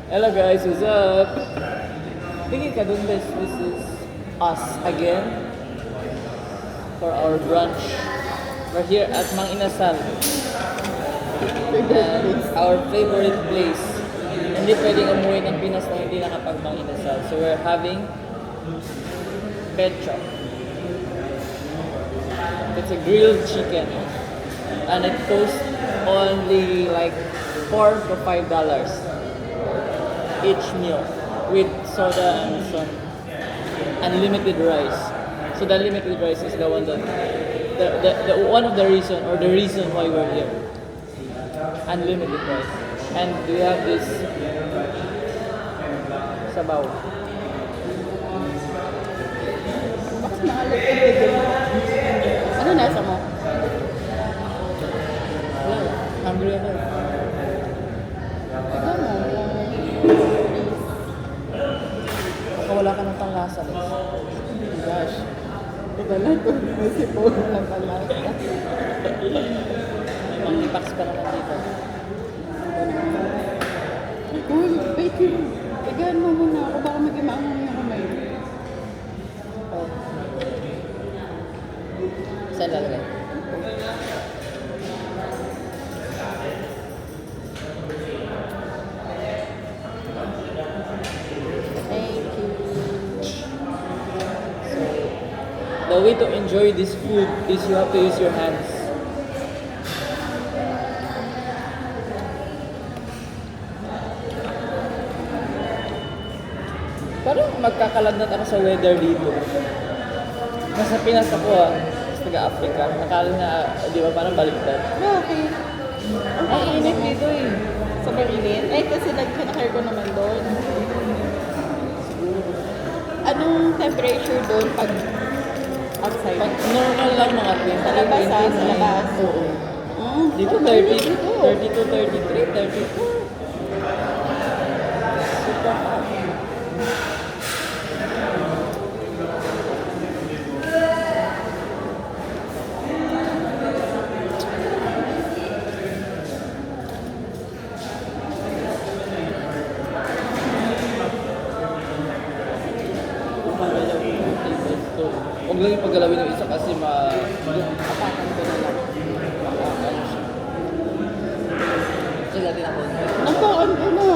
Hello guys, what's up? Tingin ka dun, this is us again for our brunch. We're here at Mang Inasal. And our favorite place. Hindi pwedeng umuwi ng Pinas na hindi nakapag Mang Inasal. So we're having pecho. It's a grilled chicken. And it costs only like $4 to $5 each meal with soda and some unlimited rice. So the unlimited rice is the one that the one of the reason or the reason why we're here. Unlimited rice. And we have this sabaw. Bakit maalat yung bigay? Ano nasa mo? Wala, hungry ako. Tignan mo. Baka wala ka ng panglasa. Gosh. Ito lang ito. May sipon na pala. May mga impacts pa naman dito. Uy, wait yun. Tigaan mo muna ako. Baka mag-imaamang yung kamay. Oh. Saan lalagay? Thank you. The way to enjoy this food is you have to use your hands. Parang magkakalagnat ako sa weather dito. Nasa Pinas ako sa taga-Africa. Nakala na, di ba, parang baliktad. Bakit? Ang init dito eh. Sobrang init. Eh, kasi nag-kinakare ko naman doon. Anong temperature doon pag outside? Pag normal lang mga 20. Sa labas sa labas. Oo. Dito oh, 30, dito. 32, 33, 34. Super hot. Huwag lang yung paggalawin ng isa kasi Apakan ko na lang. Kasi natin ako. Napakan ko na.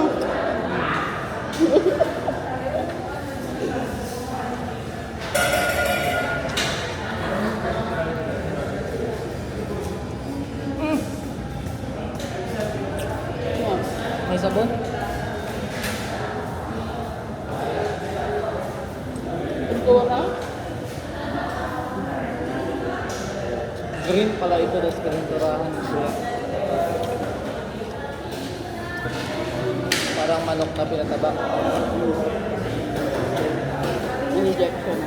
May sabon? Pintuwa ka? Green pala ito, das pininturahan siya. Parang manok na pinataba. Injection.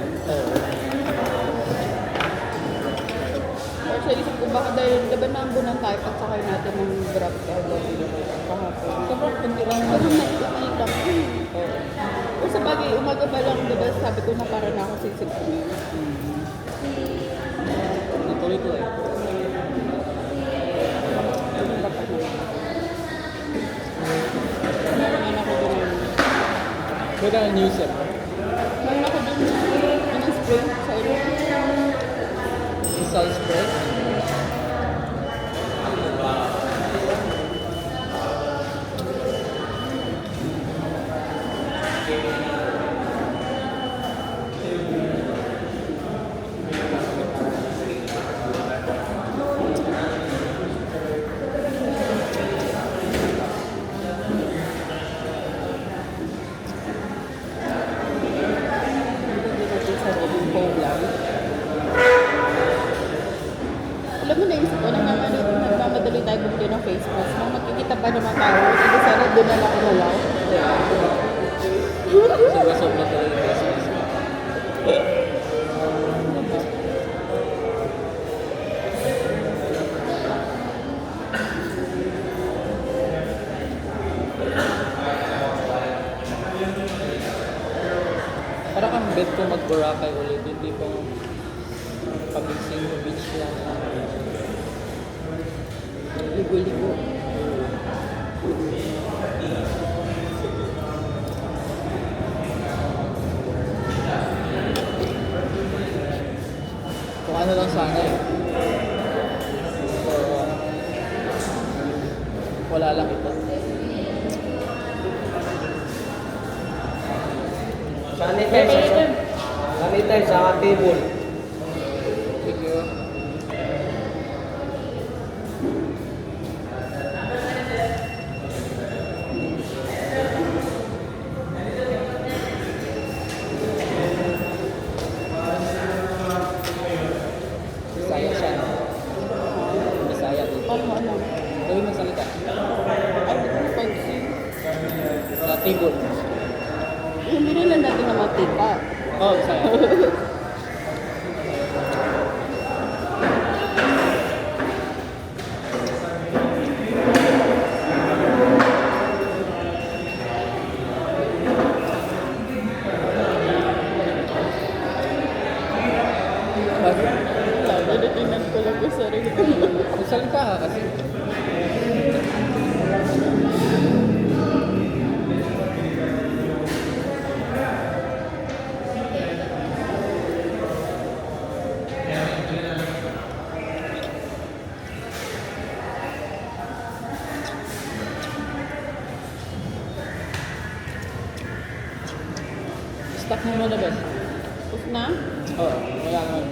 Actually, isip ko baka dahil diba naambunan tayo at sakay natin ng grab kahapon. Sobrang kunti lang Ano naman. nakikita ko. O sa bagay, umaga pa lang, diba sabi ko na para na ako sisig ko ngayon. Natuloy ko eh. Ano ba pa naman? Meron ako doon. Pwede na news eh. Meron ako doon. Anong spring sa ilo? Isal spread. Alam mo, naisip ko, nagmamadali tayo bumili ng face mask. Nung magkikita pa naman tayo, sige sana doon na lang umulaw. Sobra-sobra talaga yung Christmas. Para kang bet ko mag-Boracay ulit, hindi pong pagising sa beach lang. Ligo-ligo. ano lang sana eh. So, wala lang ito. Sanitize. Sanitize sa table. Thank you. Bisaya siya. Bisaya dito. Paano ano? Gawin mo salita. Ay, hindi ko pansin. Sa table. Hindi nila natin na matika. Oh, Bisaya. Bakit? Wala, natitingnan ko lang yung sarili ko. Magsalita ka kasi. Stuck mo muna ba? Tapos na? Oo, wala naman.